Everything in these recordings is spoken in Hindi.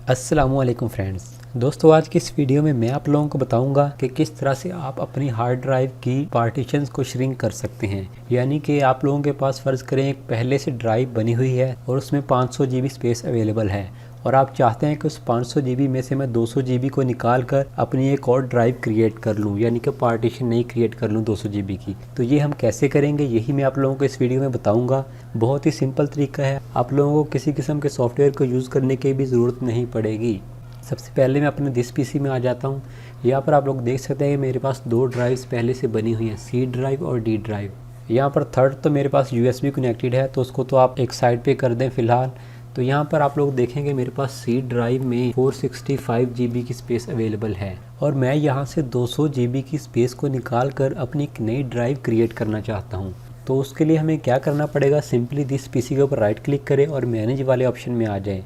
अस्सलामुअलैकुम फ्रेंड्स। दोस्तों, आज की इस वीडियो में मैं आप लोगों को बताऊंगा कि किस तरह से आप अपनी हार्ड ड्राइव की पार्टीशंस को श्रिंक कर सकते हैं। यानी कि आप लोगों के पास फ़र्ज़ करें एक पहले से ड्राइव बनी हुई है और उसमें 500 GB स्पेस अवेलेबल है और आप चाहते हैं कि उस 500 GB में से मैं 200 GB को निकाल कर अपनी एक और ड्राइव क्रिएट कर लूँ, यानी कि पार्टीशन नहीं क्रिएट कर लूँ 200 GB की। तो ये हम कैसे करेंगे, यही मैं आप लोगों को इस वीडियो में बताऊँगा। बहुत ही सिंपल तरीका है, आप लोगों को किसी किस्म के सॉफ्टवेयर को यूज़ करने की भी ज़रूरत नहीं पड़ेगी। सबसे पहले मैं अपने दिस पीसी में आ जाता हूँ। यहाँ पर आप लोग देख सकते हैं कि मेरे पास दो ड्राइव्स पहले से बनी हुई हैं, सी ड्राइव और डी ड्राइव। यहाँ पर थर्ड तो मेरे पास यूएसबी कनेक्टेड है, तो उसको तो आप एक साइड पे कर दें फ़िलहाल। तो यहाँ पर आप लोग देखेंगे मेरे पास सी ड्राइव में 465 GB की स्पेस अवेलेबल है और मैं यहाँ से 200 GB की स्पेस को निकाल कर अपनी एक नई ड्राइव क्रिएट करना चाहता हूँ। तो उसके लिए हमें क्या करना पड़ेगा, सिंपली दिस पीसी के ऊपर राइट क्लिक करें और मैनेज वाले ऑप्शन में आ जाएं।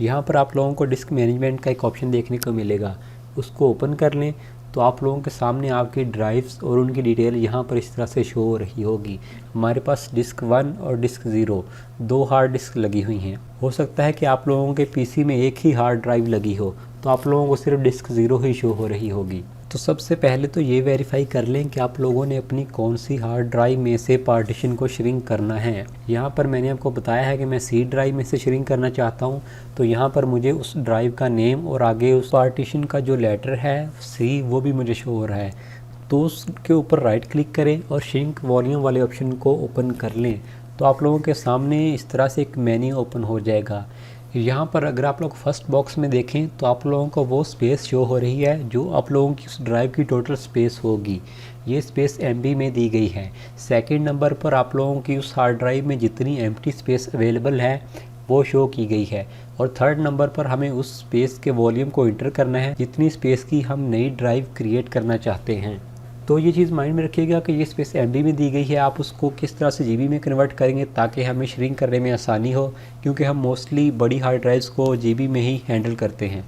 यहाँ पर आप लोगों को डिस्क मैनेजमेंट का एक ऑप्शन देखने को मिलेगा, उसको ओपन कर लें तो आप लोगों के सामने आपकी ड्राइव्स और उनकी डिटेल यहाँ पर इस तरह से शो हो रही होगी। हमारे पास डिस्क 1 और डिस्क 0 दो हार्ड डिस्क लगी हुई हैं। हो सकता है कि आप लोगों के पीसी में एक ही हार्ड ड्राइव लगी हो, तो आप लोगों को सिर्फ डिस्क 0 ही शो हो रही होगी। तो सबसे पहले तो ये वेरीफाई कर लें कि आप लोगों ने अपनी कौन सी हार्ड ड्राइव में से पार्टीशन को श्रिंक करना है। यहाँ पर मैंने आपको बताया है कि मैं सी ड्राइव में से श्रिंक करना चाहता हूँ, तो यहाँ पर मुझे उस ड्राइव का नेम और आगे उस पार्टीशन का जो लेटर है सी, वो भी मुझे शो हो रहा है। तो उसके ऊपर राइट क्लिक करें और श्रिंक वॉल्यूम वाले ऑप्शन को ओपन कर लें। तो आप लोगों के सामने इस तरह से एक मेन्यू ओपन हो जाएगा। यहाँ पर अगर आप लोग फर्स्ट बॉक्स में देखें तो आप लोगों को वो स्पेस शो हो रही है जो आप लोगों की उस ड्राइव की टोटल स्पेस होगी। ये स्पेस MB में दी गई है। सेकंड नंबर पर आप लोगों की उस हार्ड ड्राइव में जितनी एम्प्टी स्पेस अवेलेबल है वो शो की गई है। और थर्ड नंबर पर हमें उस स्पेस के वॉल्यूम को इंटर करना है जितनी स्पेस की हम नई ड्राइव क्रिएट करना चाहते हैं। तो ये चीज़ माइंड में रखिएगा कि ये स्पेस MB में दी गई है, आप उसको किस तरह से GB में कन्वर्ट करेंगे ताकि हमें श्रिंक करने में आसानी हो, क्योंकि हम मोस्टली बड़ी हार्ड ड्राइव्स को GB में ही हैंडल करते हैं।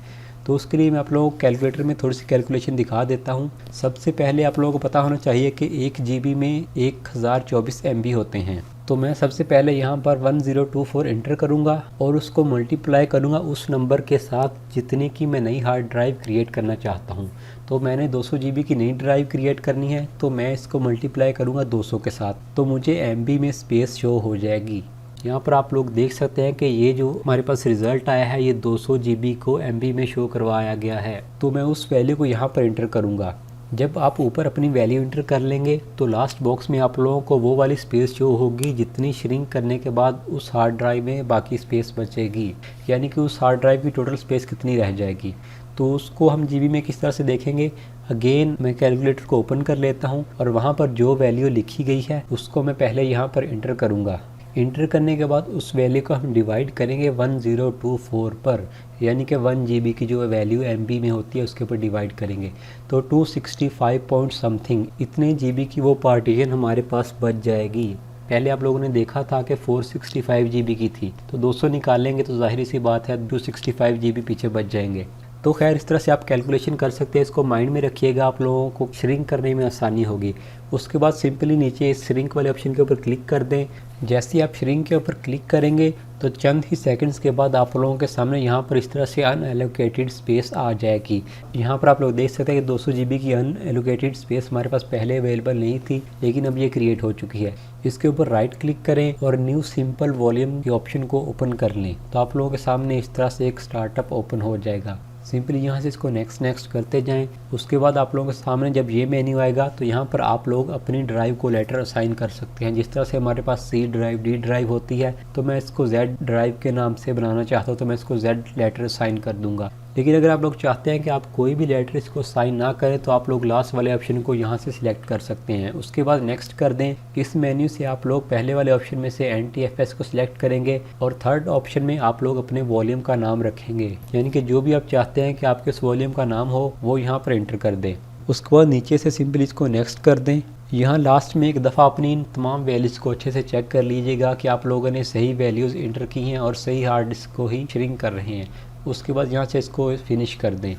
तो उसके लिए मैं आप लोगों को कैलकुलेटर में थोड़ी सी कैलकुलेशन दिखा देता हूँ। सबसे पहले आप लोगों को पता होना चाहिए कि 1 GB में 1024 MB होते हैं। तो मैं सबसे पहले यहाँ पर 1024 एंटर करूँगा और उसको मल्टीप्लाई करूँगा उस नंबर के साथ जितने की मैं नई हार्ड ड्राइव क्रिएट करना चाहता हूँ। तो मैंने 200 GB की नई ड्राइव क्रिएट करनी है, तो मैं इसको मल्टीप्लाई करूँगा 200 के साथ, तो मुझे MB में स्पेस शो हो जाएगी। यहाँ पर आप लोग देख सकते हैं कि ये जो हमारे पास रिज़ल्ट आया है ये 200 GB को MB में शो करवाया गया है। तो मैं उस वैल्यू को यहाँ पर एंटर करूँगा। जब आप ऊपर अपनी वैल्यू इंटर कर लेंगे तो लास्ट बॉक्स में आप लोगों को वो वाली स्पेस शो होगी जितनी श्रिंक करने के बाद उस हार्ड ड्राइव में बाकी स्पेस बचेगी, यानी कि उस हार्ड ड्राइव की टोटल स्पेस कितनी रह जाएगी। तो उसको हम GB में किस तरह से देखेंगे, अगेन मैं कैलकुलेटर को ओपन कर लेता हूँ और वहाँ पर जो वैल्यू लिखी गई है उसको मैं पहले यहाँ पर इंटर करूँगा। इंटर करने के बाद उस वैल्यू को हम डिवाइड करेंगे 1024 पर, यानी कि 1 GB की जो वैल्यू MB में होती है उसके ऊपर डिवाइड करेंगे, तो 265 पॉइंट समथिंग इतने GB की वो पार्टीशन हमारे पास बच जाएगी। पहले आप लोगों ने देखा था कि 465 GB की थी, तो 200 निकालेंगे तो जाहिर सी बात है 265 GB पीछे बच जाएंगे। तो खैर इस तरह से आप कैलकुलेशन कर सकते हैं, इसको माइंड में रखिएगा, आप लोगों को श्रिंक करने में आसानी होगी। उसके बाद सिंपली नीचे इस श्रिंक वाले ऑप्शन के ऊपर क्लिक कर दें। जैसे ही आप श्रिंक के ऊपर क्लिक करेंगे तो चंद ही सेकंड्स के बाद आप लोगों के सामने यहाँ पर इस तरह से अनएलोकेटेड स्पेस आ जाएगी। यहाँ पर आप लोग देख सकते हैं कि 200 GB की अनएलोकेटेड स्पेस हमारे पास पहले अवेलेबल नहीं थी, लेकिन अब ये क्रिएट हो चुकी है। इसके ऊपर राइट क्लिक करें और न्यू सिंपल वॉल्यूम के ऑप्शन को ओपन कर लें, तो आप लोगों के सामने इस तरह से एक स्टार्टअप ओपन हो जाएगा। सिंपली यहाँ से इसको नेक्स्ट करते जाएं। उसके बाद आप लोगों के सामने जब ये मेन्यू आएगा तो यहाँ पर आप लोग अपनी ड्राइव को लेटर असाइन कर सकते हैं। जिस तरह से हमारे पास सी ड्राइव, डी ड्राइव होती है, तो मैं इसको Z ड्राइव के नाम से बनाना चाहता हूँ, तो मैं इसको Z लेटर असाइन कर दूंगा। लेकिन अगर आप लोग चाहते हैं कि आप कोई भी लेटर इसको साइन ना करें तो आप लोग लास्ट वाले ऑप्शन को यहाँ से सिलेक्ट कर सकते हैं। उसके बाद नेक्स्ट कर दें। इस मेन्यू से आप लोग पहले वाले ऑप्शन में से NTFS को सिलेक्ट करेंगे और थर्ड ऑप्शन में आप लोग अपने वॉल्यूम का नाम रखेंगे, यानी कि जो भी आप चाहते हैं कि आपके उस वॉल्यूम का नाम हो वो यहाँ पर एंटर कर दें। उसके बाद नीचे से सिंपली इसको नेक्स्ट कर दें। यहाँ लास्ट में एक दफ़ा अपनी इन तमाम वैल्यूज़ को अच्छे से चेक कर लीजिएगा कि आप लोगों ने सही वैल्यूज़ इंटर की हैं और सही हार्ड डिस्क को ही श्रिंक कर रहे हैं। उसके बाद यहाँ से इसको फिनिश कर दें।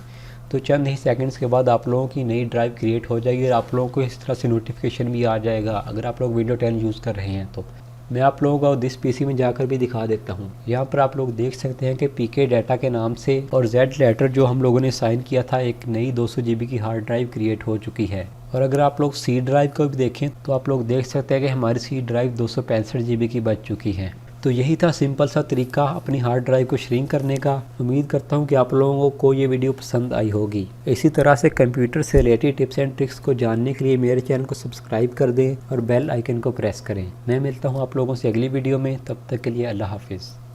तो चंद ही सेकंड्स के बाद आप लोगों की नई ड्राइव क्रिएट हो जाएगी और आप लोगों को इस तरह से नोटिफिकेशन भी आ जाएगा अगर आप लोग विंडो 10 यूज़ कर रहे हैं तो। मैं आप लोगों को दिस पीसी में जाकर भी दिखा देता हूँ। यहाँ पर आप लोग देख सकते हैं कि पीके डाटा के नाम से और जेड लेटर जो हम लोगों ने साइन किया था, एक नई 200 GB की हार्ड ड्राइव क्रिएट हो चुकी है। और अगर आप लोग सी ड्राइव को भी देखें तो आप लोग देख सकते हैं कि हमारी सी ड्राइव 265 GB की बच चुकी है। तो यही था सिंपल सा तरीका अपनी हार्ड ड्राइव को श्रिंक करने का। उम्मीद करता हूँ कि आप लोगों को ये वीडियो पसंद आई होगी। इसी तरह से कंप्यूटर से रिलेटेड टिप्स एंड ट्रिक्स को जानने के लिए मेरे चैनल को सब्सक्राइब कर दें और बेल आइकन को प्रेस करें। मैं मिलता हूँ आप लोगों से अगली वीडियो में, तब तक के लिए अल्लाह हाफिज़।